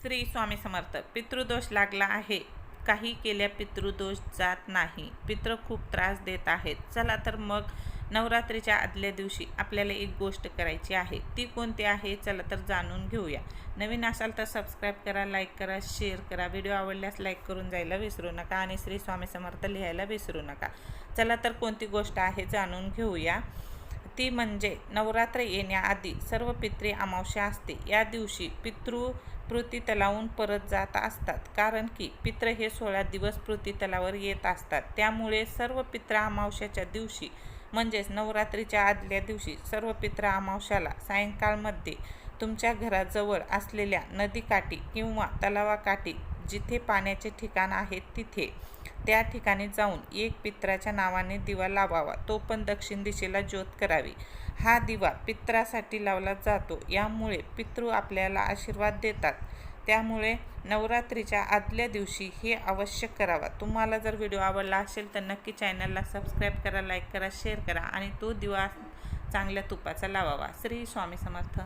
श्री स्वामी समर्थ. पितृदोष लागला आहे. काही केल्या पितृदोष जात नाही. पितृ खूप त्रास देत आहेत. चला तर मग नवरात्रीच्या आदल्या दिवशी आपल्याला एक गोष्ट करायची आहे. ती कोणती आहे? चला तर जाणून घेऊया. नवीन असाल तर सबस्क्राईब करा, लाईक करा, शेअर करा. व्हिडिओ आवडल्यास लाईक करून जायला विसरू नका आणि श्री स्वामी समर्थ लिहायला विसरू नका. चला तर कोणती गोष्ट आहे जाणून घेऊया. ती म्हणजे नवरात्र येण्याआधी सर्व पितृ अमावस्या असते. या दिवशी पितृ पृथ्वीतलावरून परत जात असतात, कारण की पितृ हे 16 दिवस पृथ्वीतलावर येत असतात. त्यामुळे सर्व पितृ अमावस्याच्या दिवशी म्हणजेच नवरात्रीच्या आदल्या दिवशी सर्व पितृ अमावस्याला सायंकाळमध्ये तुमच्या घराजवळ असलेल्या नदीकाठी किंवा तलावाकाठी जिथे पाण्याचे ठिकाण आहे तिथे त्या ठिकाणी जाऊन एक पित्राच्या नावाने दिवा लावावा. तो पण दक्षिण दिशेला ज्योत करावी. हा दिवा पित्रासाठी लावला जातो. यामुळे पितृ आपल्याला आशीर्वाद देतात. त्यामुळे नवरात्रीच्या आदल्या दिवशी हे अवश्य करावा. तुम्हाला जर व्हिडिओ आवडला असेल तर नक्की चॅनलला सबस्क्राईब करा, लाईक करा, शेअर करा आणि तो दिवा चांगल्या तुपाचा लावावा. श्री स्वामी समर्थ.